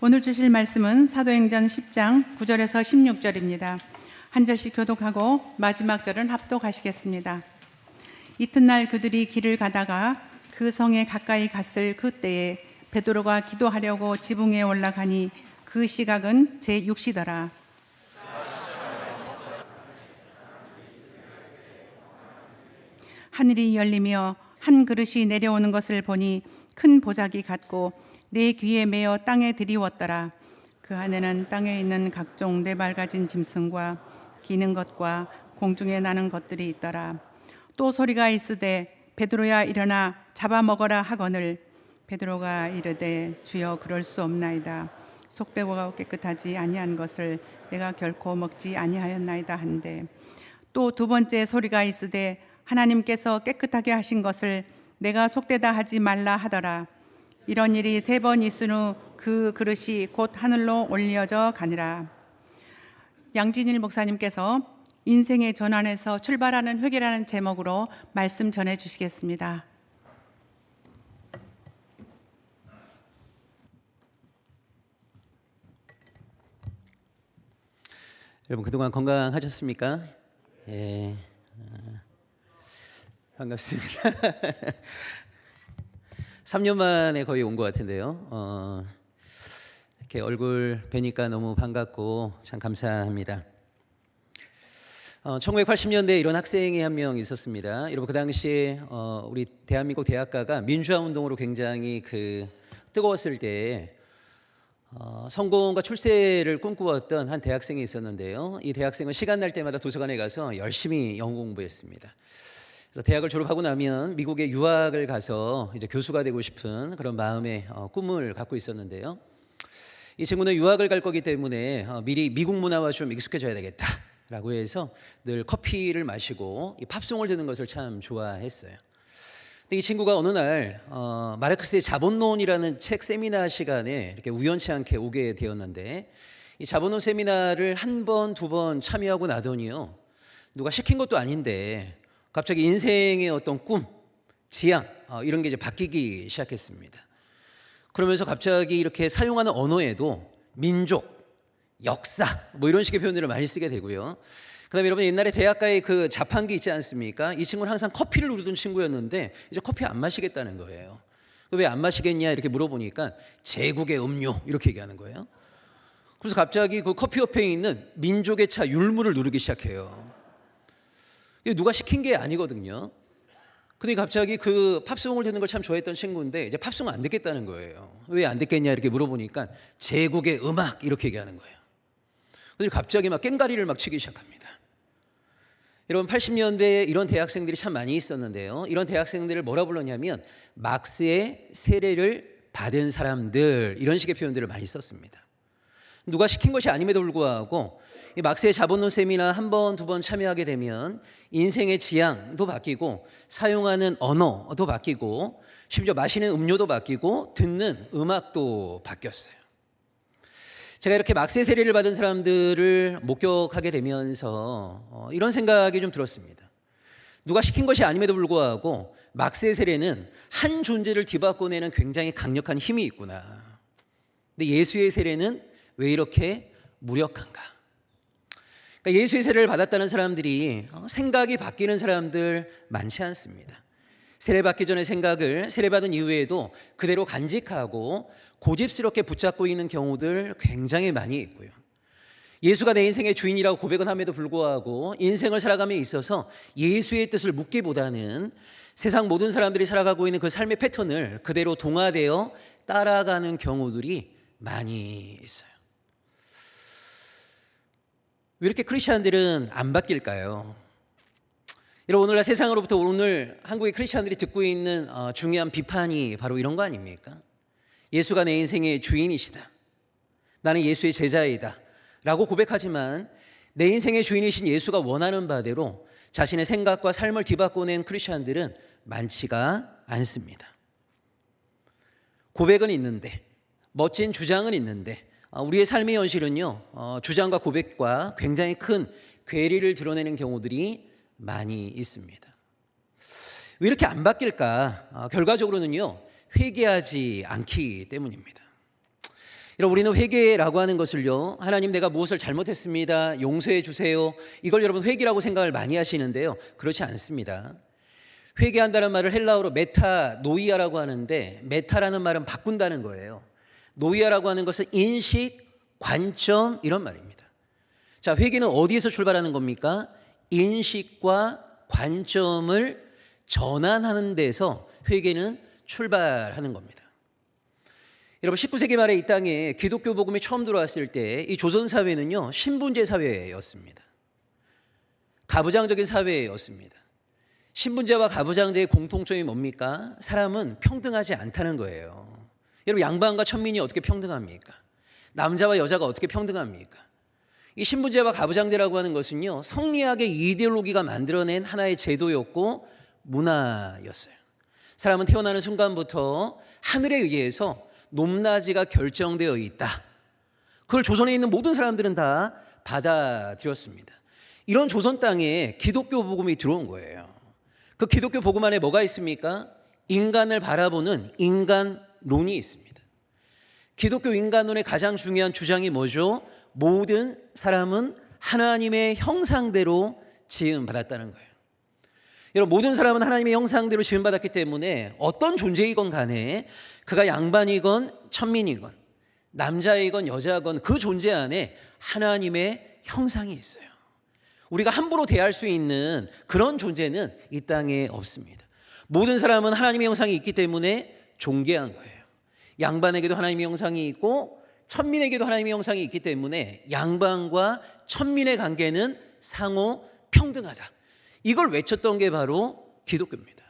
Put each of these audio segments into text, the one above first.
오늘 주실 말씀은 사도행전 10장 9절에서 16절입니다. 한 절씩 교독하고 마지막 절은 합독하시겠습니다. 이튿날 그들이 길을 가다가 그 성에 가까이 갔을 그때에 베드로가 기도하려고 지붕에 올라가니 그 시각은 제6시더라. 하늘이 열리며 한 그릇이 내려오는 것을 보니 큰 보자기 같고 내 귀에 매어 땅에 들이웠더라. 그 안에는 땅에 있는 각종 네 발 가진 짐승과 기는 것과 공중에 나는 것들이 있더라. 또 소리가 있으되 베드로야 일어나 잡아먹어라 하거늘 베드로가 이르되 주여 그럴 수 없나이다. 속되고 깨끗하지 아니한 것을 내가 결코 먹지 아니하였나이다 한데 또 두 번째 소리가 있으되 하나님께서 깨끗하게 하신 것을 내가 속되다 하지 말라 하더라. 이런 일이 3번 있은 후 그 그릇이 곧 하늘로 올려져 가니라. 양진일 목사님께서 인생의 전환에서 출발하는 회개라는 제목으로 말씀 전해 주시겠습니다. 여러분 그동안 건강하셨습니까? 예, 반갑습니다. 3년 만에 거의 온 것 같은데요. 이렇게 얼굴 뵈니까 너무 반갑고 참 감사합니다. 1980년대에 이런 학생이 한 명 있었습니다. 여러분 그 당시에 우리 대한민국 대학가가 민주화 운동으로 굉장히 뜨거웠을 때 성공과 출세를 꿈꾸었던 한 대학생이 있었는데요. 이 대학생은 시간 날 때마다 도서관에 가서 열심히 영어 공부했습니다. 그래서 대학을 졸업하고 나면 미국에 유학을 가서 이제 교수가 되고 싶은 그런 마음의 꿈을 갖고 있었는데요. 이 친구는 유학을 갈 거기 때문에 미리 미국 문화와 좀 익숙해져야 되겠다라고 해서 늘 커피를 마시고 이 팝송을 듣는 것을 참 좋아했어요. 근데 이 친구가 어느 날 마르크스의 자본론이라는 책 세미나 시간에 이렇게 우연치 않게 오게 되었는데 이 자본론 세미나를 한 번, 두 번 참여하고 나더니요. 누가 시킨 것도 아닌데 갑자기 인생의 어떤 꿈, 지향 이런 게 이제 바뀌기 시작했습니다. 그러면서 갑자기 이렇게 사용하는 언어에도 민족, 역사 뭐 이런 식의 표현들을 많이 쓰게 되고요. 그다음에 여러분 옛날에 대학가에 그 자판기 있지 않습니까? 이 친구는 항상 커피를 누르던 친구였는데 이제 커피 안 마시겠다는 거예요. 왜 안 마시겠냐 이렇게 물어보니까 제국의 음료 이렇게 얘기하는 거예요. 그래서 갑자기 그 커피 옆에 있는 민족의 차 율무를 누르기 시작해요. 이게 누가 시킨 게 아니거든요. 근데 갑자기 그 팝송을 듣는 걸 참 좋아했던 친구인데 이제 팝송을 안 듣겠다는 거예요. 왜 안 듣겠냐 이렇게 물어보니까 제국의 음악 이렇게 얘기하는 거예요. 근데 갑자기 막 깽가리를 막 치기 시작합니다. 여러분 80년대에 이런 대학생들이 참 많이 있었는데요. 이런 대학생들을 뭐라 불렀냐면 막스의 세례를 받은 사람들 이런 식의 표현들을 많이 썼습니다. 누가 시킨 것이 아님에도 불구하고 이 막스의 자본론 세미나 한 번, 두 번 참여하게 되면 인생의 지향도 바뀌고 사용하는 언어도 바뀌고 심지어 마시는 음료도 바뀌고 듣는 음악도 바뀌었어요. 제가 이렇게 막스의 세례를 받은 사람들을 목격하게 되면서 이런 생각이 좀 들었습니다. 누가 시킨 것이 아님에도 불구하고 막스의 세례는 한 존재를 뒤바꿔내는 굉장히 강력한 힘이 있구나. 근데 예수의 세례는 왜 이렇게 무력한가? 그러니까 예수의 세례를 받았다는 사람들이 생각이 바뀌는 사람들 많지 않습니다. 세례받기 전의 생각을 세례받은 이후에도 그대로 간직하고 고집스럽게 붙잡고 있는 경우들 굉장히 많이 있고요. 예수가 내 인생의 주인이라고 고백은 함에도 불구하고 인생을 살아감에 있어서 예수의 뜻을 묻기보다는 세상 모든 사람들이 살아가고 있는 그 삶의 패턴을 그대로 동화되어 따라가는 경우들이 많이 있어요. 왜 이렇게 크리스찬들은 안 바뀔까요? 여러분 오늘날 세상으로부터 오늘 한국의 크리스찬들이 듣고 있는 중요한 비판이 바로 이런 거 아닙니까? 예수가 내 인생의 주인이시다. 나는 예수의 제자이다. 라고 고백하지만 내 인생의 주인이신 예수가 원하는 바대로 자신의 생각과 삶을 뒤바꿔낸 크리스찬들은 많지가 않습니다. 고백은 있는데 멋진 주장은 있는데 우리의 삶의 현실은요 주장과 고백과 굉장히 큰 괴리를 드러내는 경우들이 많이 있습니다. 왜 이렇게 안 바뀔까? 결과적으로는요 회개하지 않기 때문입니다. 여러분, 우리는 회개라고 하는 것을요, 하나님 내가 무엇을 잘못했습니다, 용서해 주세요, 이걸 여러분 회개라고 생각을 많이 하시는데요, 그렇지 않습니다. 회개한다는 말을 헬라어로 메타노이아라고 하는데, 메타라는 말은 바꾼다는 거예요. 노이아라고 하는 것은 인식, 관점, 이런 말입니다. 자, 회개는 어디에서 출발하는 겁니까? 인식과 관점을 전환하는 데서 회개는 출발하는 겁니다. 여러분, 19세기 말에 이 땅에 기독교 복음이 처음 들어왔을 때 이 조선 사회는요, 신분제 사회였습니다. 가부장적인 사회였습니다. 신분제와 가부장제의 공통점이 뭡니까? 사람은 평등하지 않다는 거예요. 여러분, 양반과 천민이 어떻게 평등합니까? 남자와 여자가 어떻게 평등합니까? 이 신분제와 가부장제라고 하는 것은요, 성리학의 이데올로기가 만들어낸 하나의 제도였고 문화였어요. 사람은 태어나는 순간부터 하늘에 의해서 높낮이가 결정되어 있다. 그걸 조선에 있는 모든 사람들은 다 받아들였습니다. 이런 조선 땅에 기독교 복음이 들어온 거예요. 그 기독교 복음 안에 뭐가 있습니까? 인간을 바라보는 인간론이 있습니다. 기독교 인간론의 가장 중요한 주장이 뭐죠? 모든 사람은 하나님의 형상대로 지음받았다는 거예요. 여러분, 모든 사람은 하나님의 형상대로 지음받았기 때문에 어떤 존재이건 간에 그가 양반이건 천민이건 남자이건 여자건 그 존재 안에 하나님의 형상이 있어요. 우리가 함부로 대할 수 있는 그런 존재는 이 땅에 없습니다. 모든 사람은 하나님의 형상이 있기 때문에 존귀한 거예요. 양반에게도 하나님의 형상이 있고 천민에게도 하나님의 형상이 있기 때문에 양반과 천민의 관계는 상호 평등하다. 이걸 외쳤던 게 바로 기독교입니다.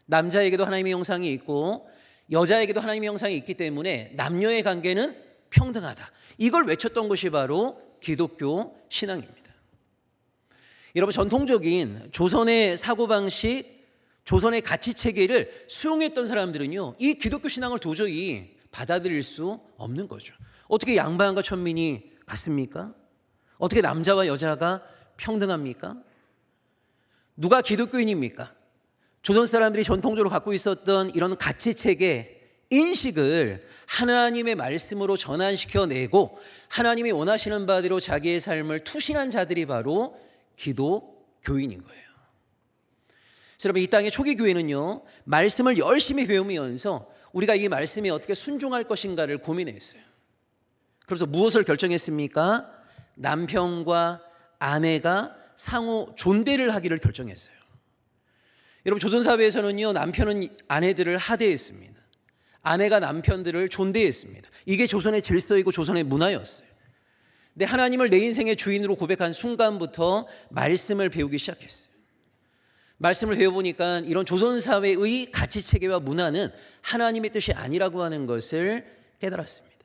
남자에게도 하나님의 형상이 있고 여자에게도 하나님의 형상이 있기 때문에 남녀의 관계는 평등하다. 이걸 외쳤던 것이 바로 기독교 신앙입니다. 여러분, 전통적인 조선의 사고방식, 조선의 가치체계를 수용했던 사람들은요, 이 기독교 신앙을 도저히 받아들일 수 없는 거죠. 어떻게 양반과 천민이 같습니까? 어떻게 남자와 여자가 평등합니까? 누가 기독교인입니까? 조선 사람들이 전통적으로 갖고 있었던 이런 가치체계, 인식을 하나님의 말씀으로 전환시켜내고 하나님이 원하시는 바대로 자기의 삶을 투신한 자들이 바로 기독교인인 거예요. 여러분, 이 땅의 초기 교회는요, 말씀을 열심히 배우면서 우리가 이 말씀에 어떻게 순종할 것인가를 고민했어요. 그래서 무엇을 결정했습니까? 남편과 아내가 상호 존대를 하기를 결정했어요. 여러분, 조선사회에서는요, 남편은 아내들을 하대했습니다. 아내가 남편들을 존대했습니다. 이게 조선의 질서이고 조선의 문화였어요. 근데 하나님을 내 인생의 주인으로 고백한 순간부터 말씀을 배우기 시작했어요. 말씀을 배워보니까 이런 조선사회의 가치체계와 문화는 하나님의 뜻이 아니라고 하는 것을 깨달았습니다.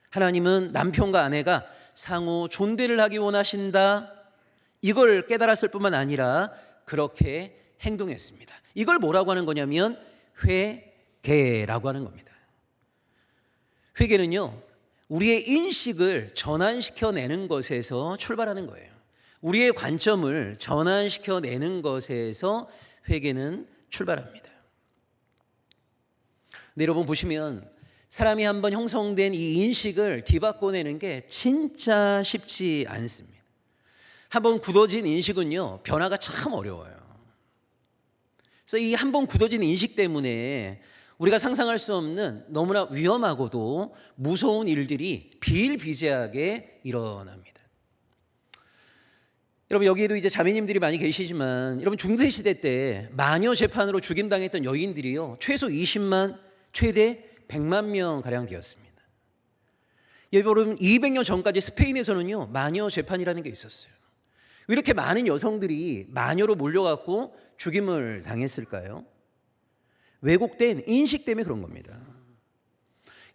하나님은 남편과 아내가 상호 존대를 하기 원하신다. 이걸 깨달았을 뿐만 아니라 그렇게 행동했습니다. 이걸 뭐라고 하는 거냐면 회개라고 하는 겁니다. 회개는요, 우리의 인식을 전환시켜내는 것에서 출발하는 거예요. 우리의 관점을 전환시켜내는 것에서 회개는 출발합니다. 근데 여러분 보시면 사람이 한번 형성된 이 인식을 뒤바꿔내는 게 진짜 쉽지 않습니다. 한번 굳어진 인식은요, 변화가 참 어려워요. 그래서 이 한번 굳어진 인식 때문에 우리가 상상할 수 없는 너무나 위험하고도 무서운 일들이 비일비재하게 일어납니다. 여러분, 여기에도 이제 자매님들이 많이 계시지만 여러분, 중세시대 때 마녀 재판으로 죽임당했던 여인들이요, 최소 20만, 최대 100만 명 가량 되었습니다. 여러분, 200년 전까지 스페인에서는요, 마녀 재판이라는 게 있었어요. 왜 이렇게 많은 여성들이 마녀로 몰려갖고 죽임을 당했을까요? 왜곡된 인식 때문에 그런 겁니다.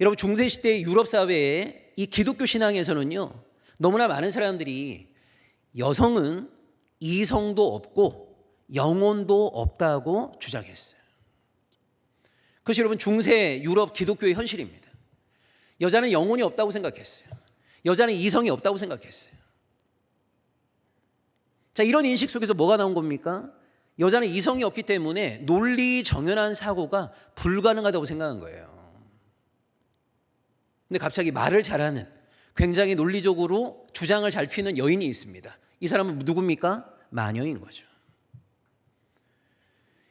여러분, 중세시대 유럽 사회의 이 기독교 신앙에서는요, 너무나 많은 사람들이 여성은 이성도 없고 영혼도 없다고 주장했어요. 그것이 여러분, 중세 유럽 기독교의 현실입니다. 여자는 영혼이 없다고 생각했어요. 여자는 이성이 없다고 생각했어요. 자, 이런 인식 속에서 뭐가 나온 겁니까? 여자는 이성이 없기 때문에 논리 정연한 사고가 불가능하다고 생각한 거예요. 근데 갑자기 말을 잘하는, 굉장히 논리적으로 주장을 잘 피는 여인이 있습니다. 이 사람은 누굽니까? 마녀인 거죠.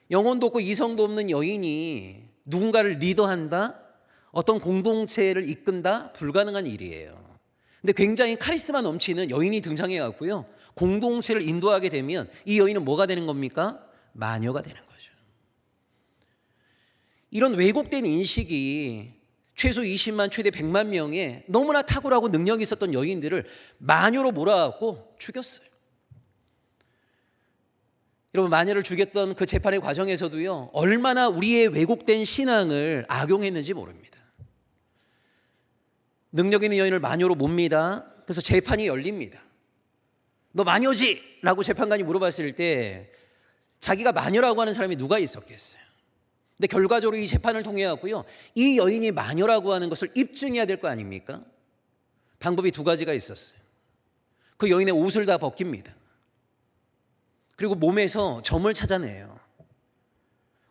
영혼도 없고 이성도 없는 여인이 누군가를 리더한다? 어떤 공동체를 이끈다? 불가능한 일이에요. 근데 굉장히 카리스마 넘치는 여인이 등장해 갖고요, 공동체를 인도하게 되면 이 여인은 뭐가 되는 겁니까? 마녀가 되는 거죠. 이런 왜곡된 인식이 최소 20만, 최대 100만 명의 너무나 탁월하고 능력이 있었던 여인들을 마녀로 몰아갖고 죽였어요. 여러분, 마녀를 죽였던 그 재판의 과정에서도요, 얼마나 우리의 왜곡된 신앙을 악용했는지 모릅니다. 능력 있는 여인을 마녀로 몹니다. 그래서 재판이 열립니다. 너 마녀지? 라고 재판관이 물어봤을 때 자기가 마녀라고 하는 사람이 누가 있었겠어요? 근데 결과적으로 이 재판을 통해 갖고요, 이 여인이 마녀라고 하는 것을 입증해야 될 거 아닙니까? 방법이 두 가지가 있었어요. 그 여인의 옷을 다 벗깁니다. 그리고 몸에서 점을 찾아내요.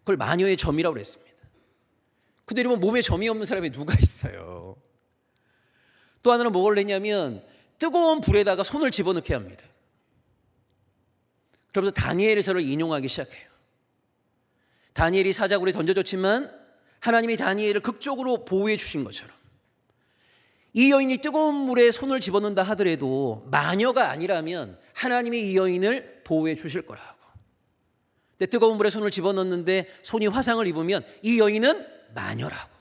그걸 마녀의 점이라고 그랬습니다. 근데 여러분, 몸에 점이 없는 사람이 누가 있어요? 또 하나는 뭘 했냐면 뜨거운 불에다가 손을 집어넣게 합니다. 그러면서 다니엘서를 인용하기 시작해요. 다니엘이 사자굴에 던져졌지만 하나님이 다니엘을 극적으로 보호해 주신 것처럼 이 여인이 뜨거운 물에 손을 집어넣는다 하더라도 마녀가 아니라면 하나님이 이 여인을 보호해 주실 거라고. 근데 뜨거운 물에 손을 집어넣는데 손이 화상을 입으면 이 여인은 마녀라고.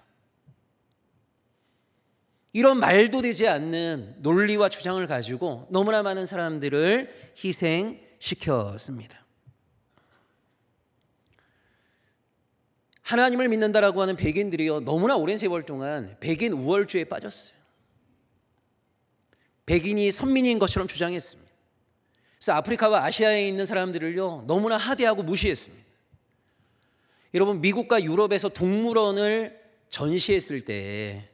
이런 말도 되지 않는 논리와 주장을 가지고 너무나 많은 사람들을 희생시켰습니다. 하나님을 믿는다라고 하는 백인들이요, 너무나 오랜 세월 동안 백인 우월주의에 빠졌어요. 백인이 선민인 것처럼 주장했습니다. 그래서 아프리카와 아시아에 있는 사람들을요, 너무나 하대하고 무시했습니다. 여러분, 미국과 유럽에서 동물원을 전시했을 때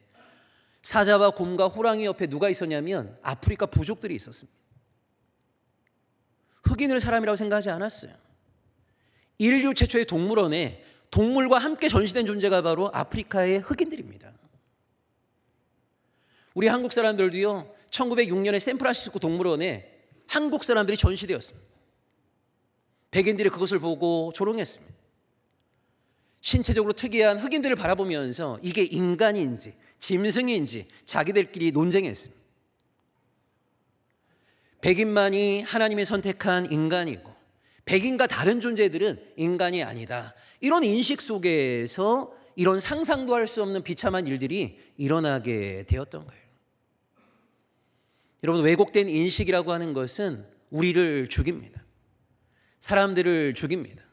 사자와 곰과 호랑이 옆에 누가 있었냐면 아프리카 부족들이 있었습니다. 흑인을 사람이라고 생각하지 않았어요. 인류 최초의 동물원에 동물과 함께 전시된 존재가 바로 아프리카의 흑인들입니다. 우리 한국 사람들도요, 1906년에 샌프란시스코 동물원에 한국 사람들이 전시되었습니다. 백인들이 그것을 보고 조롱했습니다. 신체적으로 특이한 흑인들을 바라보면서 이게 인간인지 짐승인지 자기들끼리 논쟁했습니다. 백인만이 하나님이 선택한 인간이고 백인과 다른 존재들은 인간이 아니다. 이런 인식 속에서 이런 상상도 할 수 없는 비참한 일들이 일어나게 되었던 거예요. 여러분, 왜곡된 인식이라고 하는 것은 우리를 죽입니다. 사람들을 죽입니다.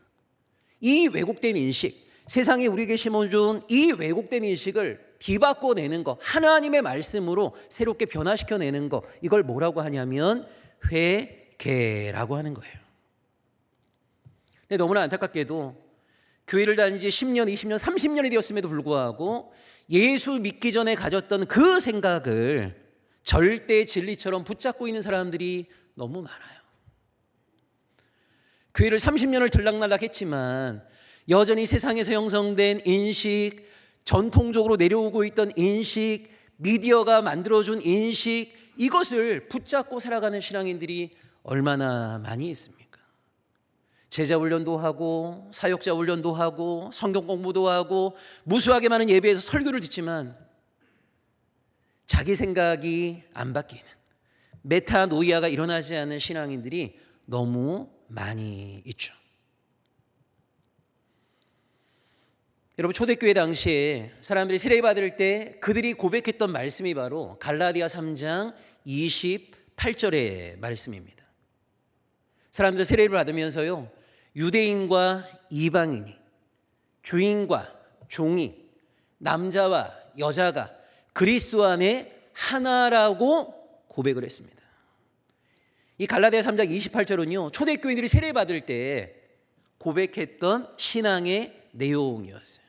이 왜곡된 인식, 세상에 우리에게 심어준 이 왜곡된 인식을 뒤바꿔내는 것, 하나님의 말씀으로 새롭게 변화시켜내는 것, 이걸 뭐라고 하냐면 회개라고 하는 거예요. 근데 너무나 안타깝게도 교회를 다닌 지 10년, 20년, 30년이 되었음에도 불구하고 예수 믿기 전에 가졌던 그 생각을 절대 진리처럼 붙잡고 있는 사람들이 너무 많아요. 교회를 30년을 들락날락 했지만 여전히 세상에서 형성된 인식, 전통적으로 내려오고 있던 인식, 미디어가 만들어준 인식, 이것을 붙잡고 살아가는 신앙인들이 얼마나 많이 있습니까? 제자 훈련도 하고 사역자 훈련도 하고 성경 공부도 하고 무수하게 많은 예배에서 설교를 듣지만 자기 생각이 안 바뀌는, 메타노이아가 일어나지 않는 신앙인들이 너무 많이 있죠. 여러분, 초대교회 당시에 사람들이 세례받을 때 그들이 고백했던 말씀이 바로 갈라디아 3장 28절의 말씀입니다. 사람들 세례를 받으면서요, 유대인과 이방인이, 주인과 종이, 남자와 여자가 그리스도 안에 하나라고 고백을 했습니다. 이 갈라디아 3장 28절은요, 초대교인들이 세례받을 때 고백했던 신앙의 내용이었어요.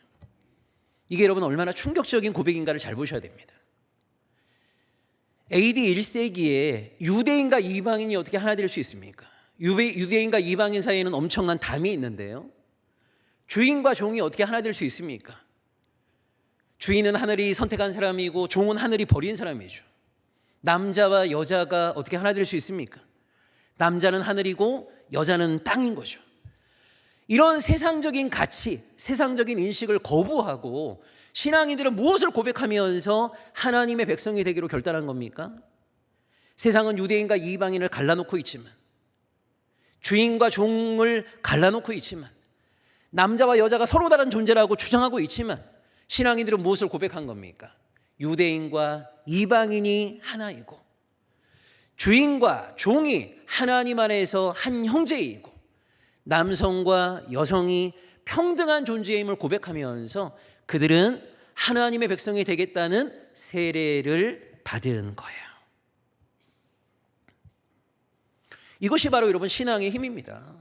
이게 여러분 얼마나 충격적인 고백인가를 잘 보셔야 됩니다. AD 1세기에 유대인과 이방인이 어떻게 하나 될 수 있습니까? 유대인과 이방인 사이에는 엄청난 담이 있는데요, 주인과 종이 어떻게 하나 될 수 있습니까? 주인은 하늘이 선택한 사람이고 종은 하늘이 버린 사람이죠. 남자와 여자가 어떻게 하나 될 수 있습니까? 남자는 하늘이고 여자는 땅인 거죠. 이런 세상적인 가치, 세상적인 인식을 거부하고 신앙인들은 무엇을 고백하면서 하나님의 백성이 되기로 결단한 겁니까? 세상은 유대인과 이방인을 갈라놓고 있지만, 주인과 종을 갈라놓고 있지만, 남자와 여자가 서로 다른 존재라고 주장하고 있지만, 신앙인들은 무엇을 고백한 겁니까? 유대인과 이방인이 하나이고, 주인과 종이 하나님 안에서 한 형제이고, 남성과 여성이 평등한 존재임을 고백하면서 그들은 하나님의 백성이 되겠다는 세례를 받은 거예요. 이것이 바로 여러분 신앙의 힘입니다.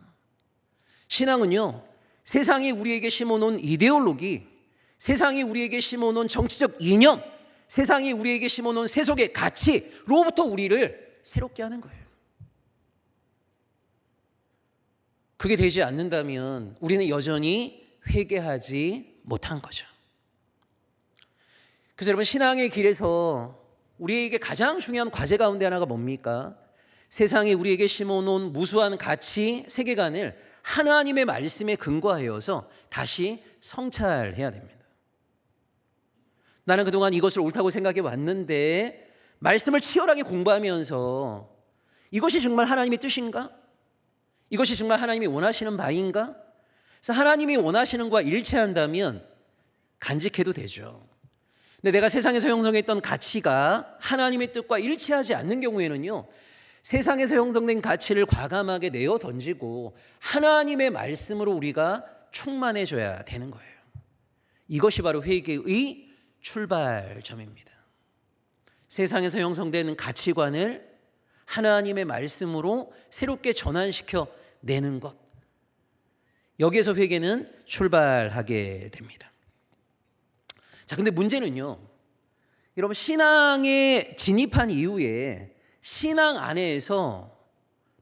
신앙은요, 세상이 우리에게 심어놓은 이데올로기, 세상이 우리에게 심어놓은 정치적 이념, 세상이 우리에게 심어놓은 세속의 가치로부터 우리를 새롭게 하는 거예요. 그게 되지 않는다면 우리는 여전히 회개하지 못한 거죠. 그래서 여러분, 신앙의 길에서 우리에게 가장 중요한 과제 가운데 하나가 뭡니까? 세상이 우리에게 심어놓은 무수한 가치, 세계관을 하나님의 말씀에 근거하여서 다시 성찰해야 됩니다. 나는 그동안 이것을 옳다고 생각해 왔는데 말씀을 치열하게 공부하면서 이것이 정말 하나님의 뜻인가? 이것이 정말 하나님이 원하시는 바인가? 그래서 하나님이 원하시는 것과 일치한다면 간직해도 되죠. 근데 내가 세상에서 형성했던 가치가 하나님의 뜻과 일치하지 않는 경우에는요, 세상에서 형성된 가치를 과감하게 내어 던지고 하나님의 말씀으로 우리가 충만해져야 되는 거예요. 이것이 바로 회개의 출발점입니다. 세상에서 형성된 가치관을 하나님의 말씀으로 새롭게 전환시켜 내는 것, 여기에서 회개는 출발하게 됩니다. 자, 근데 문제는요, 여러분, 신앙에 진입한 이후에 신앙 안에서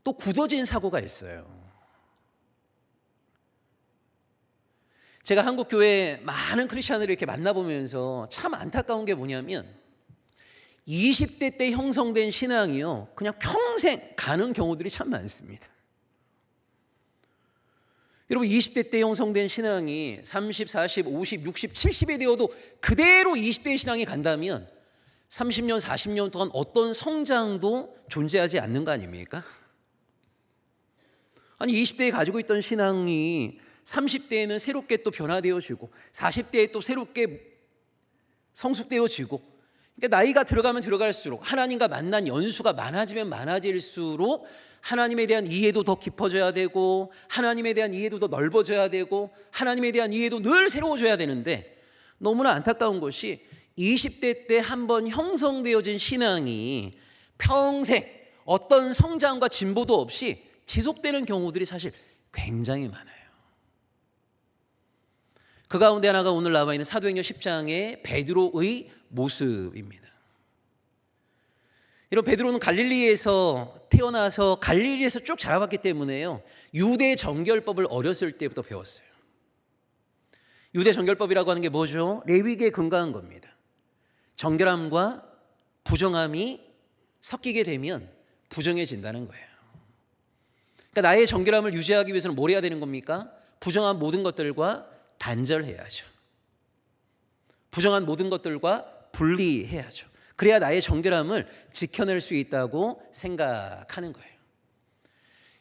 또 굳어진 사고가 있어요. 제가 한국 교회 많은 크리스천들을 이렇게 만나보면서 참 안타까운 게 뭐냐면 20대 때 형성된 신앙이요, 그냥 평생 가는 경우들이 참 많습니다. 여러분, 20대 때 형성된 신앙이 30, 40, 50, 60, 70이 되어도 그대로 20대의 신앙이 간다면 30년, 40년 동안 어떤 성장도 존재하지 않는 거 아닙니까? 아니, 20대에 가지고 있던 신앙이 30대에는 새롭게 또 변화되어지고 40대에 또 새롭게 성숙되어지고, 그러니까 나이가 들어가면 들어갈수록 하나님과 만난 연수가 많아지면 많아질수록 하나님에 대한 이해도 더 깊어져야 되고, 하나님에 대한 이해도 더 넓어져야 되고, 하나님에 대한 이해도 늘 새로워져야 되는데, 너무나 안타까운 것이 20대 때 한번 형성되어진 신앙이 평생 어떤 성장과 진보도 없이 지속되는 경우들이 사실 굉장히 많아요. 그 가운데 하나가 오늘 나와 있는 사도행전 10장의 베드로의 모습입니다. 여러분, 베드로는 갈릴리에서 태어나서 갈릴리에서 쭉 자라왔기 때문에요, 유대 정결법을 어렸을 때부터 배웠어요. 유대 정결법이라고 하는 게 뭐죠? 레위기에 근거한 겁니다. 정결함과 부정함이 섞이게 되면 부정해진다는 거예요. 그러니까 나의 정결함을 유지하기 위해서는 뭘 해야 되는 겁니까? 부정한 모든 것들과 단절해야죠. 부정한 모든 것들과 분리해야죠. 그래야 나의 정결함을 지켜낼 수 있다고 생각하는 거예요.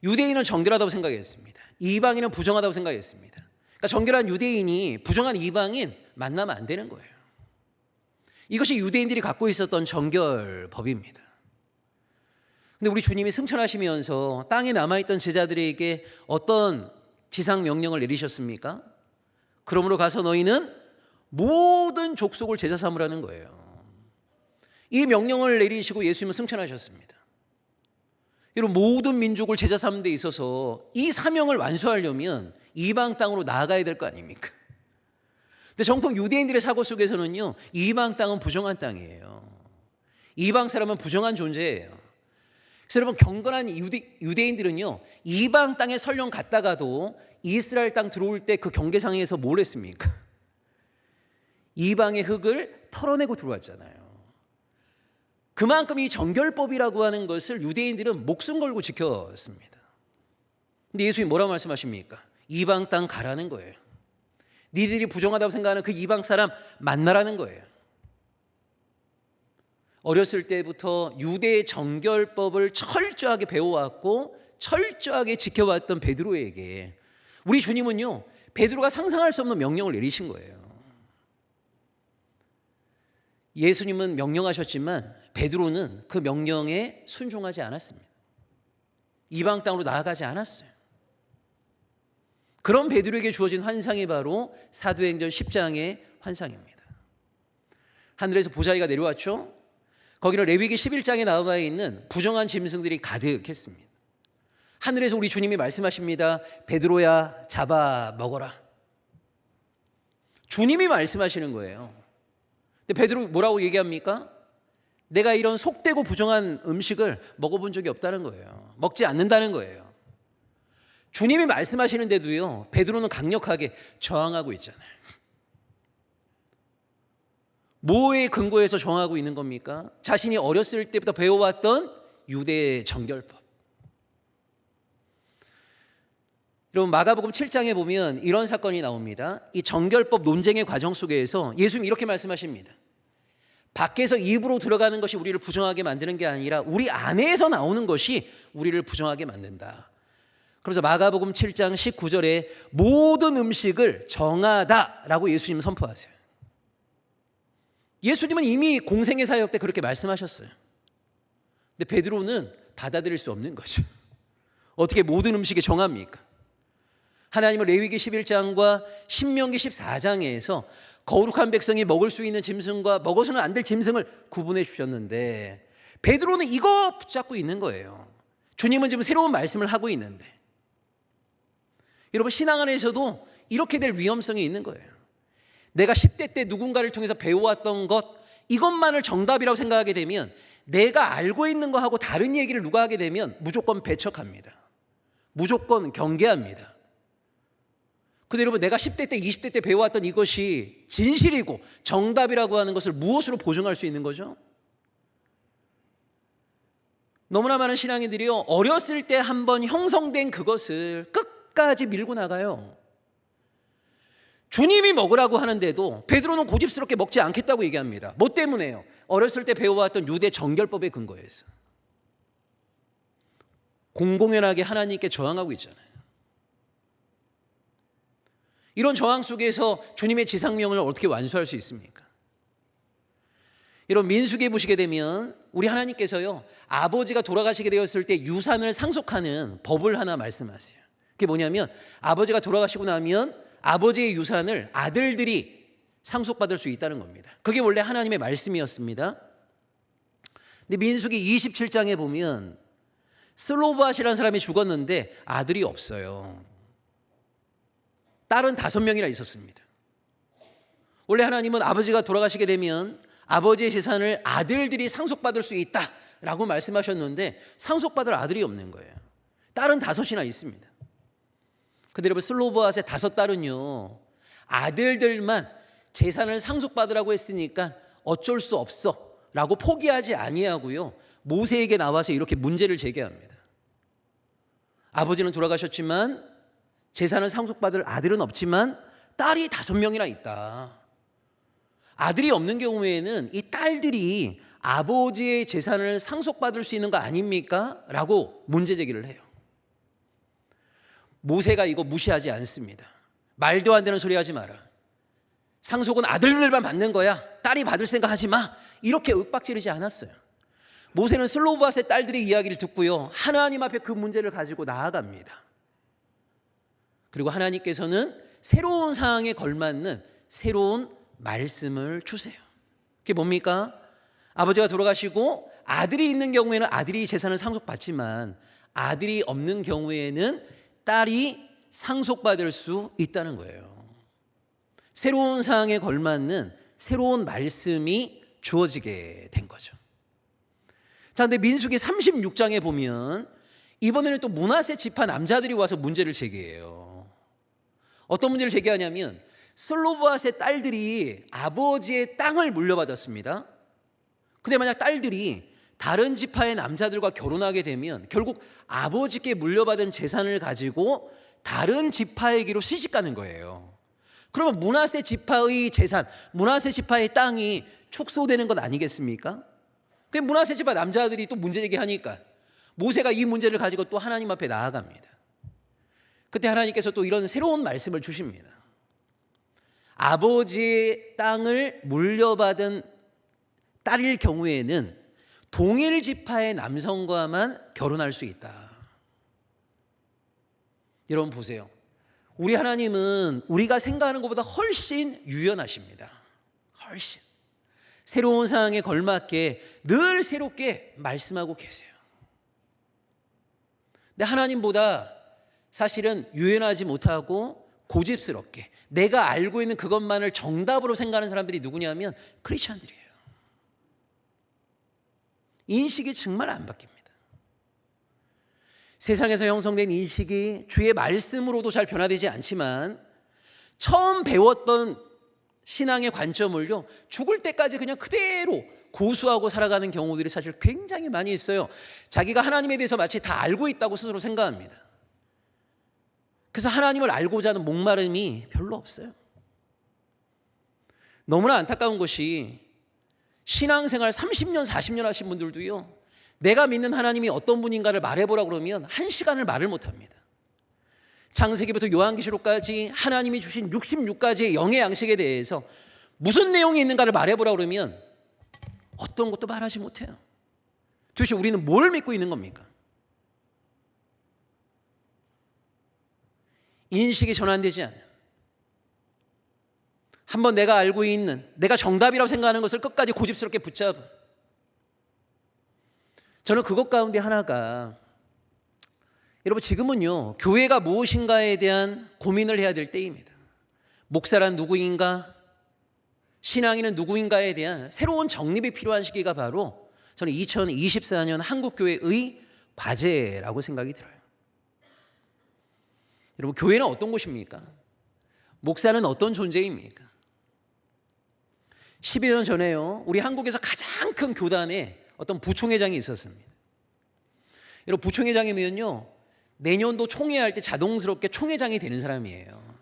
유대인은 정결하다고 생각했습니다. 이방인은 부정하다고 생각했습니다. 그러니까 정결한 유대인이 부정한 이방인 만나면 안 되는 거예요. 이것이 유대인들이 갖고 있었던 정결법입니다. 근데 우리 주님이 승천하시면서 땅에 남아있던 제자들에게 어떤 지상 명령을 내리셨습니까? 그러므로 가서 너희는 모든 족속을 제자 삼으라는 거예요. 이 명령을 내리시고 예수님은 승천하셨습니다. 여러분, 모든 민족을 제자 삼는 데 있어서 이 사명을 완수하려면 이방 땅으로 나아가야 될 거 아닙니까? 근데 정통 유대인들의 사고 속에서는요, 이방 땅은 부정한 땅이에요. 이방 사람은 부정한 존재예요. 그래서 여러분, 경건한 유대인들은요, 이방 땅에 설령 갔다가도 이스라엘 땅 들어올 때 그 경계상에서 뭘 했습니까? 이방의 흙을 털어내고 들어왔잖아요. 그만큼 이 정결법이라고 하는 것을 유대인들은 목숨 걸고 지켰습니다. 근데 예수님이 뭐라고 말씀하십니까? 이방 땅 가라는 거예요. 니들이 부정하다고 생각하는 그 이방 사람 만나라는 거예요. 어렸을 때부터 유대의 정결법을 철저하게 배워왔고 철저하게 지켜왔던 베드로에게 우리 주님은요, 베드로가 상상할 수 없는 명령을 내리신 거예요. 예수님은 명령하셨지만 베드로는 그 명령에 순종하지 않았습니다. 이방 땅으로 나아가지 않았어요. 그런 베드로에게 주어진 환상이 바로 사도행전 10장의 환상입니다. 하늘에서 보자기가 내려왔죠. 거기는 레위기 11장에 나와 있는 부정한 짐승들이 가득했습니다. 하늘에서 우리 주님이 말씀하십니다. 베드로야, 잡아 먹어라. 주님이 말씀하시는 거예요. 근데 베드로 뭐라고 얘기합니까? 내가 이런 속되고 부정한 음식을 먹어본 적이 없다는 거예요. 먹지 않는다는 거예요. 주님이 말씀하시는데도요, 베드로는 강력하게 저항하고 있잖아요. 뭐에 근거해서 저항하고 있는 겁니까? 자신이 어렸을 때부터 배워왔던 유대의 정결법. 여러분, 마가복음 7장에 보면 이런 사건이 나옵니다. 이 정결법 논쟁의 과정 속에서 예수님이 이렇게 말씀하십니다. 밖에서 입으로 들어가는 것이 우리를 부정하게 만드는 게 아니라 우리 안에서 나오는 것이 우리를 부정하게 만든다. 그래서 마가복음 7장 19절에 모든 음식을 정하다라고 예수님 선포하세요. 예수님은 이미 공생의 사역 때 그렇게 말씀하셨어요. 근데 베드로는 받아들일 수 없는 거죠. 어떻게 모든 음식에 정합니까? 하나님은 레위기 11장과 신명기 14장에서 거룩한 백성이 먹을 수 있는 짐승과 먹어서는 안 될 짐승을 구분해 주셨는데 베드로는 이거 붙잡고 있는 거예요. 주님은 지금 새로운 말씀을 하고 있는데 여러분, 신앙 안에서도 이렇게 될 위험성이 있는 거예요. 내가 10대 때 누군가를 통해서 배워왔던 것, 이것만을 정답이라고 생각하게 되면 내가 알고 있는 거하고 다른 얘기를 누가 하게 되면 무조건 배척합니다. 무조건 경계합니다. 근데 여러분, 내가 10대 때 20대 때 배워왔던 이것이 진실이고 정답이라고 하는 것을 무엇으로 보증할 수 있는 거죠? 너무나 많은 신앙인들이요, 어렸을 때 한번 형성된 그것을 끝까지 밀고 나가요. 주님이 먹으라고 하는데도 베드로는 고집스럽게 먹지 않겠다고 얘기합니다. 뭐 때문에요? 어렸을 때 배워왔던 유대 정결법에 근거해서 공공연하게 하나님께 저항하고 있잖아요. 이런 저항 속에서 주님의 지상명을 어떻게 완수할 수 있습니까? 이런 민수기에 보시게 되면 우리 하나님께서요, 아버지가 돌아가시게 되었을 때 유산을 상속하는 법을 하나 말씀하세요. 그게 뭐냐면 아버지가 돌아가시고 나면 아버지의 유산을 아들들이 상속받을 수 있다는 겁니다. 그게 원래 하나님의 말씀이었습니다. 근데 민수기 27장에 보면 슬로바앗이라는 사람이 죽었는데 아들이 없어요. 딸은 5명이나 있었습니다. 원래 하나님은 아버지가 돌아가시게 되면 아버지의 재산을 아들들이 상속받을 수 있다라고 말씀하셨는데 상속받을 아들이 없는 거예요. 딸은 5이나 있습니다. 근데 여러분, 슬로바앗의 5딸은요, 아들들만 재산을 상속받으라고 했으니까 어쩔 수 없어 라고 포기하지 아니하고요, 모세에게 나와서 이렇게 문제를 제기합니다. 아버지는 돌아가셨지만 재산을 상속받을 아들은 없지만 딸이 5명이나 있다. 아들이 없는 경우에는 이 딸들이 아버지의 재산을 상속받을 수 있는 거 아닙니까? 라고 문제 제기를 해요. 모세가 이거 무시하지 않습니다. 말도 안 되는 소리 하지 마라. 상속은 아들들만 받는 거야. 딸이 받을 생각 하지 마. 이렇게 윽박지르지 않았어요. 모세는 슬로바앗의 딸들의 이야기를 듣고요, 하나님 앞에 그 문제를 가지고 나아갑니다. 그리고 하나님께서는 새로운 상황에 걸맞는 새로운 말씀을 주세요. 그게 뭡니까? 아버지가 돌아가시고 아들이 있는 경우에는 아들이 재산을 상속받지만 아들이 없는 경우에는 딸이 상속받을 수 있다는 거예요. 새로운 상황에 걸맞는 새로운 말씀이 주어지게 된 거죠. 자, 근데 민수기 36장에 보면 이번에는 또 므낫세 지파 남자들이 와서 문제를 제기해요. 어떤 문제를 제기하냐면 슬로브앗의 딸들이 아버지의 땅을 물려받았습니다. 근데 만약 딸들이 다른 지파의 남자들과 결혼하게 되면 결국 아버지께 물려받은 재산을 가지고 다른 지파에게로 시집가는 거예요. 그러면 므낫세 지파의 재산, 므낫세 지파의 땅이 축소되는 것 아니겠습니까? 그 므낫세 지파 남자들이 또 문제 제기하니까 모세가 이 문제를 가지고 또 하나님 앞에 나아갑니다. 그때 하나님께서 또 이런 새로운 말씀을 주십니다. 아버지의 땅을 물려받은 딸일 경우에는 동일 지파의 남성과만 결혼할 수 있다. 여러분 보세요. 우리 하나님은 우리가 생각하는 것보다 훨씬 유연하십니다. 훨씬. 새로운 상황에 걸맞게 늘 새롭게 말씀하고 계세요. 근데 하나님보다 사실은 유연하지 못하고 고집스럽게 내가 알고 있는 그것만을 정답으로 생각하는 사람들이 누구냐면 크리스천들이에요. 인식이 정말 안 바뀝니다. 세상에서 형성된 인식이 주의 말씀으로도 잘 변화되지 않지만 처음 배웠던 신앙의 관점을요, 죽을 때까지 그냥 그대로 고수하고 살아가는 경우들이 사실 굉장히 많이 있어요. 자기가 하나님에 대해서 마치 다 알고 있다고 스스로 생각합니다. 그래서 하나님을 알고자 하는 목마름이 별로 없어요. 너무나 안타까운 것이 신앙생활 30년, 40년 하신 분들도요, 내가 믿는 하나님이 어떤 분인가를 말해보라 그러면 1시간을 말을 못합니다. 창세기부터 요한계시록까지 하나님이 주신 66가지의 영의 양식에 대해서 무슨 내용이 있는가를 말해보라 그러면 어떤 것도 말하지 못해요. 도대체 우리는 뭘 믿고 있는 겁니까? 인식이 전환되지 않는, 한번 내가 알고 있는, 내가 정답이라고 생각하는 것을 끝까지 고집스럽게 붙잡은, 저는 그것 가운데 하나가, 여러분 지금은요, 교회가 무엇인가에 대한 고민을 해야 될 때입니다. 목사란 누구인가, 신앙인은 누구인가에 대한 새로운 정립이 필요한 시기가 바로 저는 2024년 한국교회의 과제라고 생각이 들어요. 여러분 교회는 어떤 곳입니까? 목사는 어떤 존재입니까? 10여 년 전에요, 우리 한국에서 가장 큰 교단에 어떤 부총회장이 있었습니다. 여러분 부총회장이면요, 내년도 총회할 때 자동스럽게 총회장이 되는 사람이에요.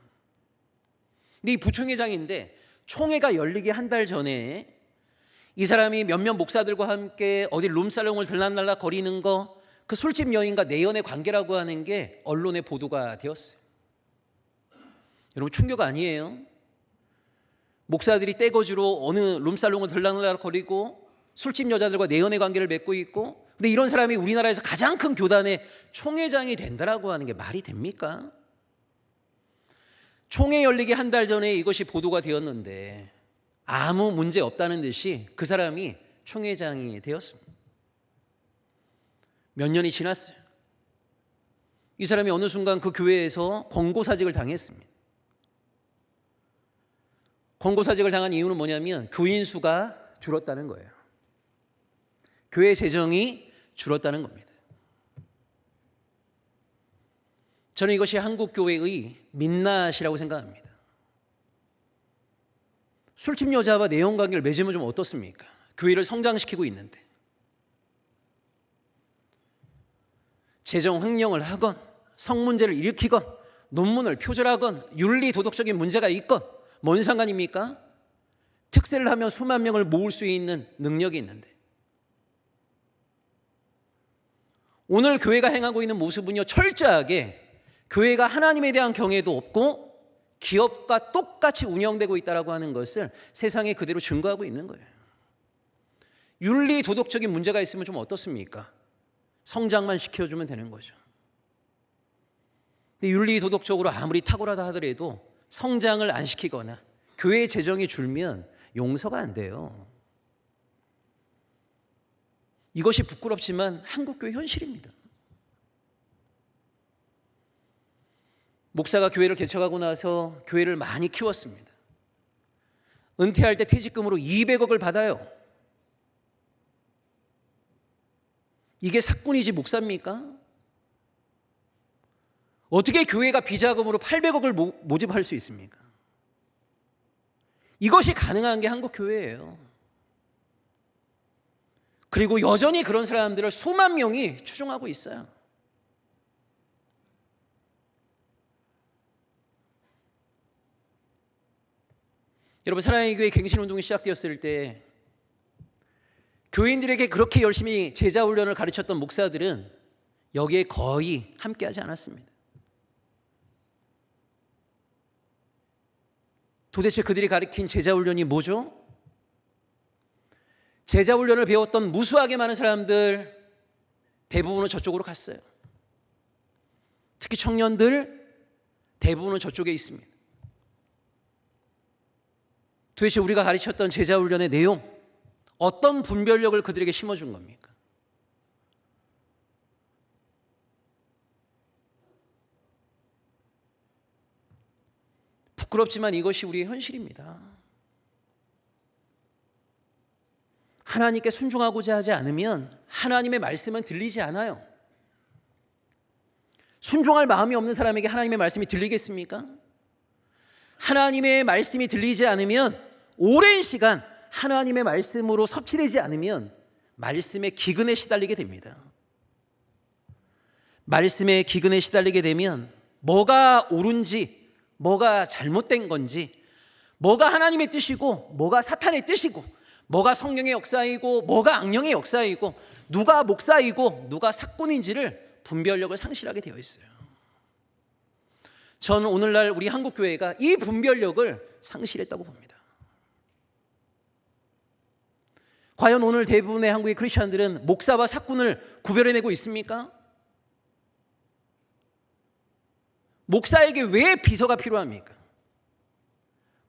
근데 이 부총회장인데 총회가 열리기 한 달 전에 이 사람이 몇몇 목사들과 함께 어디 룸살롱을 들락날락 거리는 거, 그 술집 여인과 내연의 관계라고 하는 게 언론에 보도가 되었어요. 여러분 충격 아니에요? 목사들이 떼거지로 어느 룸살롱을 들락날락 거리고 술집 여자들과 내연의 관계를 맺고 있고, 근데 이런 사람이 우리나라에서 가장 큰 교단의 총회장이 된다라고 하는 게 말이 됩니까? 총회 열리기 한 달 전에 이것이 보도가 되었는데 아무 문제 없다는 듯이 그 사람이 총회장이 되었습니다. 몇 년이 지났어요. 이 사람이 어느 순간 그 교회에서 권고사직을 당했습니다. 권고사직을 당한 이유는 뭐냐면 교인 수가 줄었다는 거예요. 교회 재정이 줄었다는 겁니다. 저는 이것이 한국교회의 민낯이라고 생각합니다. 술집 여자와 내연관계를 맺으면 좀 어떻습니까? 교회를 성장시키고 있는데. 재정 횡령을 하건, 성문제를 일으키건, 논문을 표절하건, 윤리 도덕적인 문제가 있건 뭔 상관입니까? 특세를 하면 수만 명을 모을 수 있는 능력이 있는데, 오늘 교회가 행하고 있는 모습은요, 철저하게 교회가 하나님에 대한 경외도 없고 기업과 똑같이 운영되고 있다고 하는 것을 세상에 그대로 증거하고 있는 거예요. 윤리 도덕적인 문제가 있으면 좀 어떻습니까? 성장만 시켜주면 되는 거죠. 근데 윤리 도덕적으로 아무리 탁월하다 하더라도 성장을 안 시키거나 교회 재정이 줄면 용서가 안 돼요. 이것이 부끄럽지만 한국교회 현실입니다. 목사가 교회를 개척하고 나서 교회를 많이 키웠습니다. 은퇴할 때 퇴직금으로 200억을 받아요. 이게 사꾼이지 목사입니까? 어떻게 교회가 비자금으로 800억을 모집할 수 있습니까? 이것이 가능한 게 한국교회예요. 그리고 여전히 그런 사람들을 수만 명이 추종하고 있어요. 여러분, 사랑의 교회 갱신운동이 시작되었을 때 교인들에게 그렇게 열심히 제자훈련을 가르쳤던 목사들은 여기에 거의 함께하지 않았습니다. 도대체 그들이 가르친 제자훈련이 뭐죠? 제자훈련을 배웠던 무수하게 많은 사람들 대부분은 저쪽으로 갔어요. 특히 청년들 대부분은 저쪽에 있습니다. 도대체 우리가 가르쳤던 제자훈련의 내용, 어떤 분별력을 그들에게 심어준 겁니까? 부끄럽지만 이것이 우리의 현실입니다. 하나님께 순종하고자 하지 않으면 하나님의 말씀은 들리지 않아요. 순종할 마음이 없는 사람에게 하나님의 말씀이 들리겠습니까? 하나님의 말씀이 들리지 않으면 오랜 시간 하나님의 말씀으로 섭취되지 않으면 말씀의 기근에 시달리게 됩니다. 말씀의 기근에 시달리게 되면 뭐가 옳은지 뭐가 잘못된 건지, 뭐가 하나님의 뜻이고 뭐가 사탄의 뜻이고, 뭐가 성령의 역사이고 뭐가 악령의 역사이고, 누가 목사이고 누가 사꾼인지를 분별력을 상실하게 되어 있어요. 저는 오늘날 우리 한국교회가 이 분별력을 상실했다고 봅니다. 과연 오늘 대부분의 한국의 크리스천들은 목사와 사꾼을 구별해내고 있습니까? 목사에게 왜 비서가 필요합니까?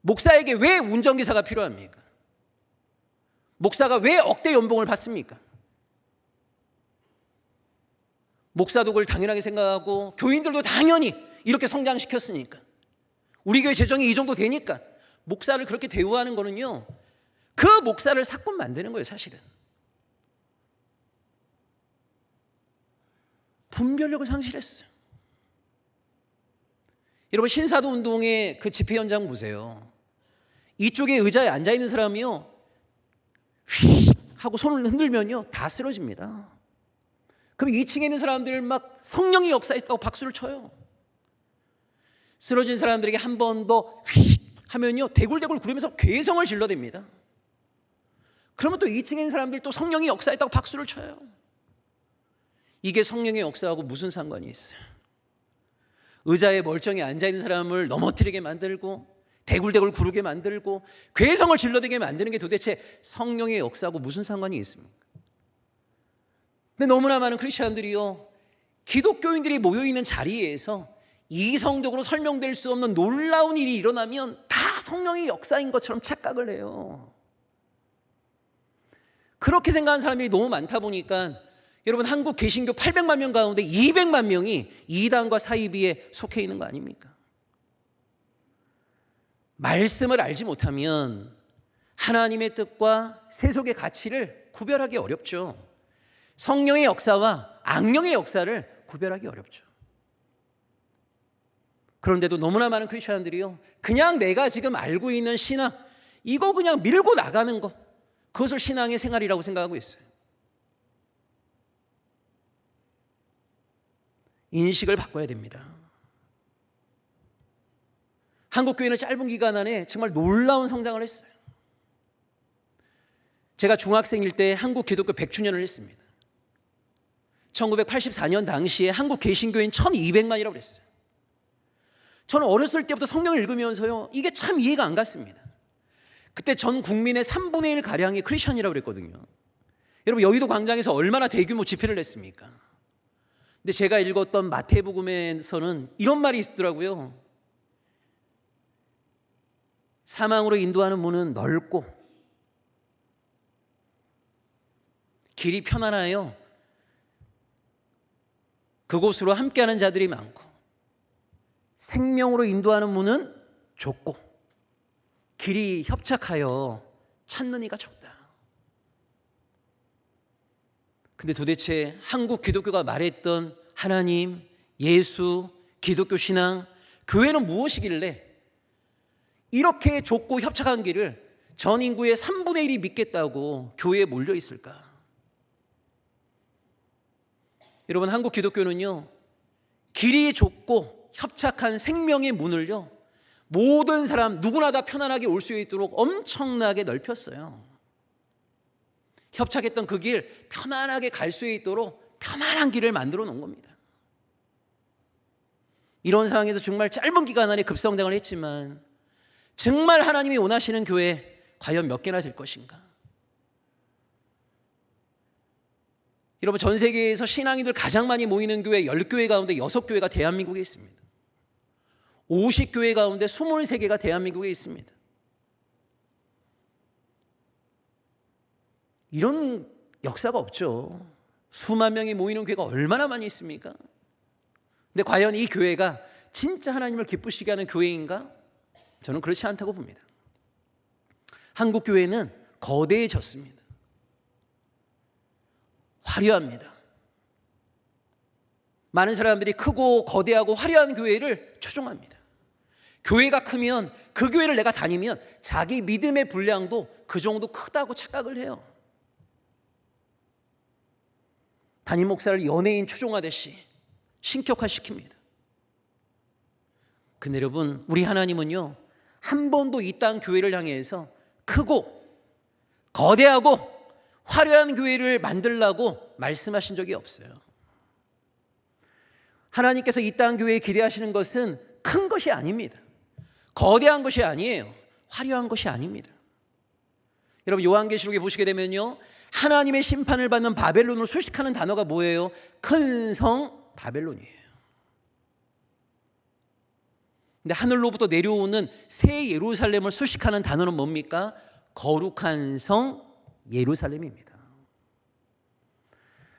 목사에게 왜 운전기사가 필요합니까? 목사가 왜 억대 연봉을 받습니까? 목사도 그걸 당연하게 생각하고 교인들도 당연히 이렇게 성장시켰으니까, 우리 교회 재정이 이 정도 되니까 목사를 그렇게 대우하는 거는요, 그 목사를 사꾼 만드는 거예요. 사실은 분별력을 상실했어요. 여러분, 신사도 운동의 그 집회 현장 보세요. 이쪽에 의자에 앉아있는 사람이요, 휙 하고 손을 흔들면요 다 쓰러집니다. 그럼 2층에 있는 사람들 막 성령이 역사했다고 박수를 쳐요. 쓰러진 사람들에게 한 번 더 휙 하면요 대굴대굴 구르면서 괴성을 질러댑니다. 그러면 또 2층에 있는 사람들 또 성령이 역사했다고 박수를 쳐요. 이게 성령의 역사하고 무슨 상관이 있어요? 의자에 멀쩡히 앉아있는 사람을 넘어뜨리게 만들고 대굴대굴 구르게 만들고 괴성을 질러대게 만드는 게 도대체 성령의 역사하고 무슨 상관이 있습니까? 근데 너무나 많은 크리스천들이요, 기독교인들이 모여있는 자리에서 이성적으로 설명될 수 없는 놀라운 일이 일어나면 다 성령의 역사인 것처럼 착각을 해요. 그렇게 생각하는 사람들이 너무 많다 보니까 여러분, 한국 개신교 800만 명 가운데 200만 명이 이단과 사이비에 속해 있는 거 아닙니까? 말씀을 알지 못하면 하나님의 뜻과 세속의 가치를 구별하기 어렵죠. 성령의 역사와 악령의 역사를 구별하기 어렵죠. 그런데도 너무나 많은 크리스천들이요, 그냥 내가 지금 알고 있는 신앙, 이거 그냥 밀고 나가는 거, 그것을 신앙의 생활이라고 생각하고 있어요. 인식을 바꿔야 됩니다. 한국교회는 짧은 기간 안에 정말 놀라운 성장을 했어요. 제가 중학생일 때 한국 기독교 100주년을 했습니다. 1984년 당시에 한국 개신교인 1200만이라고 그랬어요. 저는 어렸을 때부터 성경을 읽으면서요, 이게 참 이해가 안 갔습니다. 그때 전 국민의 3분의 1 가량이 크리스천이라고 그랬거든요. 여러분, 여의도 광장에서 얼마나 대규모 집회를 했습니까? 근데 제가 읽었던 마태복음에서는 이런 말이 있더라고요. 사망으로 인도하는 문은 넓고 길이 편안하여 그곳으로 함께하는 자들이 많고, 생명으로 인도하는 문은 좁고 길이 협착하여 찾는 이가 적다. 근데 도대체 한국 기독교가 말했던 하나님, 예수, 기독교 신앙, 교회는 무엇이길래 이렇게 좁고 협착한 길을 전 인구의 3분의 1이 믿겠다고 교회에 몰려 있을까? 여러분, 한국 기독교는요, 길이 좁고 협착한 생명의 문을요, 모든 사람 누구나 다 편안하게 올 수 있도록 엄청나게 넓혔어요. 협착했던 그 길 편안하게 갈 수 있도록 편안한 길을 만들어 놓은 겁니다. 이런 상황에서 정말 짧은 기간 안에 급성장을 했지만 정말 하나님이 원하시는 교회 과연 몇 개나 될 것인가? 여러분, 전 세계에서 신앙인들 가장 많이 모이는 교회 10교회 가운데 6교회가 대한민국에 있습니다. 50교회 가운데 23개가 대한민국에 있습니다. 이런 역사가 없죠. 수만 명이 모이는 교회가 얼마나 많이 있습니까? 근데 과연 이 교회가 진짜 하나님을 기쁘시게 하는 교회인가? 저는 그렇지 않다고 봅니다. 한국 교회는 거대해졌습니다. 화려합니다. 많은 사람들이 크고 거대하고 화려한 교회를 추종합니다. 교회가 크면 그 교회를 내가 다니면 자기 믿음의 분량도 그 정도 크다고 착각을 해요. 담임 목사를 연예인 추종하듯이 신격화시킵니다. 근데 여러분, 우리 하나님은요, 한 번도 이 땅 교회를 향해서 크고 거대하고 화려한 교회를 만들라고 말씀하신 적이 없어요. 하나님께서 이 땅 교회에 기대하시는 것은 큰 것이 아닙니다. 거대한 것이 아니에요. 화려한 것이 아닙니다. 여러분, 요한계시록에 보시게 되면요, 하나님의 심판을 받는 바벨론을 수식하는 단어가 뭐예요? 큰 성 바벨론이에요. 근데 하늘로부터 내려오는 새 예루살렘을 수식하는 단어는 뭡니까? 거룩한 성 예루살렘입니다.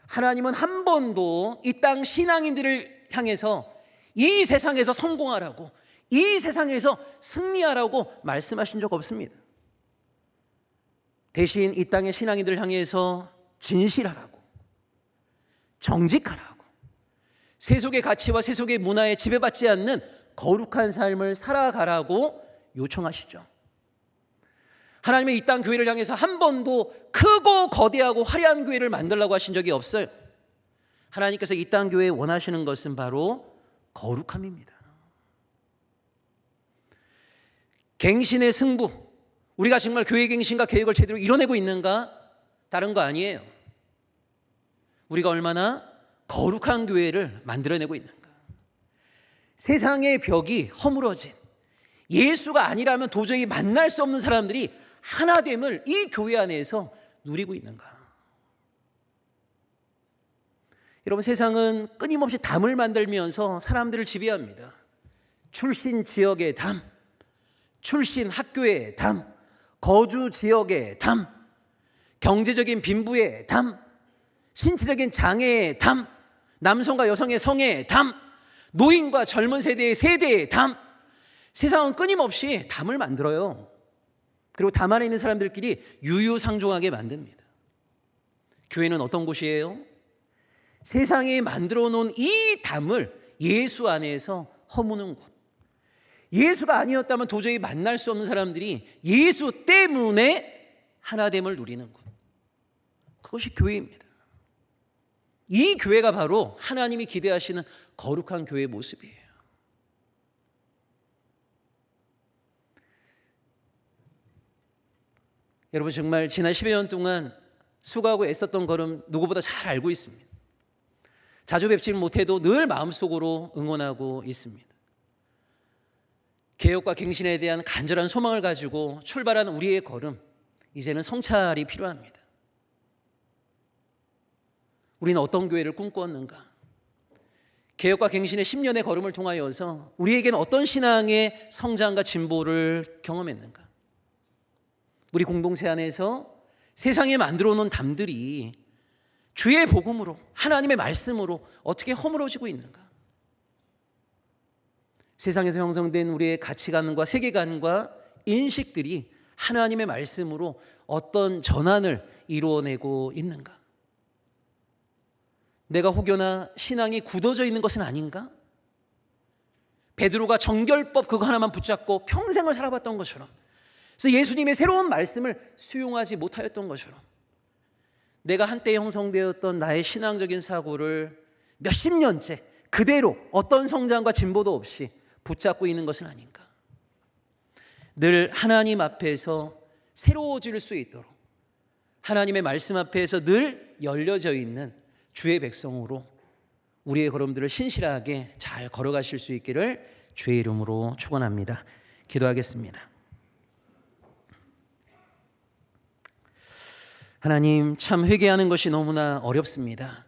하나님은 한 번도 이 땅 신앙인들을 향해서 이 세상에서 성공하라고, 이 세상에서 승리하라고 말씀하신 적 없습니다. 대신 이 땅의 신앙인들을 향해서 진실하라고, 정직하라고, 세속의 가치와 세속의 문화에 지배받지 않는 거룩한 삶을 살아가라고 요청하시죠. 하나님의 이 땅 교회를 향해서 한 번도 크고 거대하고 화려한 교회를 만들라고 하신 적이 없어요. 하나님께서 이 땅 교회에 원하시는 것은 바로 거룩함입니다. 갱신의 승부, 우리가 정말 교회 갱신과 계획을 제대로 이뤄내고 있는가? 다른 거 아니에요. 우리가 얼마나 거룩한 교회를 만들어내고 있는가? 세상의 벽이 허물어진, 예수가 아니라면 도저히 만날 수 없는 사람들이 하나됨을 이 교회 안에서 누리고 있는가? 여러분, 세상은 끊임없이 담을 만들면서 사람들을 지배합니다. 출신 지역의 담, 출신 학교의 담, 거주 지역의 담, 경제적인 빈부의 담, 신체적인 장애의 담, 남성과 여성의 성의 담, 노인과 젊은 세대의 담. 세상은 끊임없이 담을 만들어요. 그리고 담 안에 있는 사람들끼리 유유상종하게 만듭니다. 교회는 어떤 곳이에요? 세상에 만들어 놓은 이 담을 예수 안에서 허무는 곳. 예수가 아니었다면 도저히 만날 수 없는 사람들이 예수 때문에 하나됨을 누리는 곳. 그것이 교회입니다. 이 교회가 바로 하나님이 기대하시는 거룩한 교회의 모습이에요. 여러분, 정말 지난 10여 년 동안 수고하고 애썼던 걸음 누구보다 잘 알고 있습니다. 자주 뵙지는 못해도 늘 마음속으로 응원하고 있습니다. 개혁과 갱신에 대한 간절한 소망을 가지고 출발한 우리의 걸음, 이제는 성찰이 필요합니다. 우리는 어떤 교회를 꿈꾸었는가? 개혁과 갱신의 10년의 걸음을 통하여서 우리에게는 어떤 신앙의 성장과 진보를 경험했는가? 우리 공동체 안에서 세상에 만들어 놓은 담들이 주의 복음으로, 하나님의 말씀으로 어떻게 허물어지고 있는가? 세상에서 형성된 우리의 가치관과 세계관과 인식들이 하나님의 말씀으로 어떤 전환을 이루어내고 있는가? 내가 혹여나 신앙이 굳어져 있는 것은 아닌가? 베드로가 정결법 그거 하나만 붙잡고 평생을 살아봤던 것처럼, 그래서 예수님의 새로운 말씀을 수용하지 못하였던 것처럼 내가 한때 형성되었던 나의 신앙적인 사고를 몇십 년째 그대로 어떤 성장과 진보도 없이 붙잡고 있는 것은 아닌가. 늘 하나님 앞에서 새로워질 수 있도록 하나님의 말씀 앞에서 늘 열려져 있는 주의 백성으로 우리의 걸음들을 신실하게 잘 걸어가실 수 있기를 주의 이름으로 축원합니다. 기도하겠습니다. 하나님, 참 회개하는 것이 너무나 어렵습니다.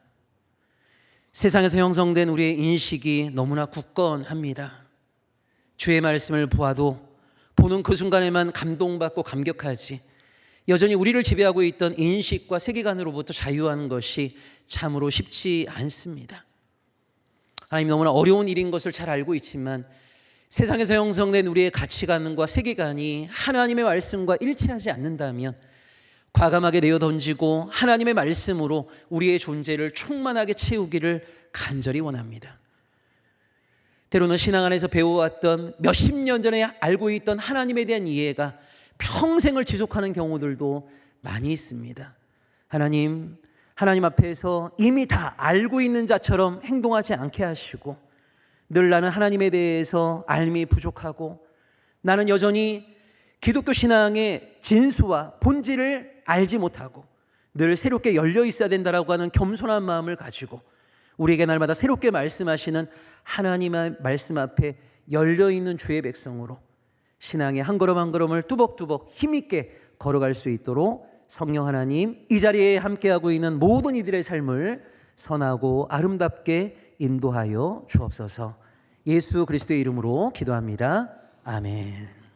세상에서 형성된 우리의 인식이 너무나 굳건합니다. 주의 말씀을 보아도 보는 그 순간에만 감동받고 감격하지, 여전히 우리를 지배하고 있던 인식과 세계관으로부터 자유하는 것이 참으로 쉽지 않습니다. 하나님, 너무나 어려운 일인 것을 잘 알고 있지만 세상에서 형성된 우리의 가치관과 세계관이 하나님의 말씀과 일치하지 않는다면 과감하게 내어 던지고 하나님의 말씀으로 우리의 존재를 충만하게 채우기를 간절히 원합니다. 때로는 신앙 안에서 배워왔던 몇십 년 전에 알고 있던 하나님에 대한 이해가 평생을 지속하는 경우들도 많이 있습니다. 하나님 앞에서 이미 다 알고 있는 자처럼 행동하지 않게 하시고, 늘 나는 하나님에 대해서 알미 부족하고 나는 여전히 기독교 신앙의 진수와 본질을 알지 못하고 늘 새롭게 열려 있어야 된다라고 하는 겸손한 마음을 가지고 우리에게 날마다 새롭게 말씀하시는 하나님의 말씀 앞에 열려있는 주의 백성으로 신앙의 한 걸음 한 걸음을 뚜벅뚜벅 힘있게 걸어갈 수 있도록 성령 하나님, 이 자리에 함께하고 있는 모든 이들의 삶을 선하고 아름답게 인도하여 주옵소서. 예수 그리스도의 이름으로 기도합니다. 아멘.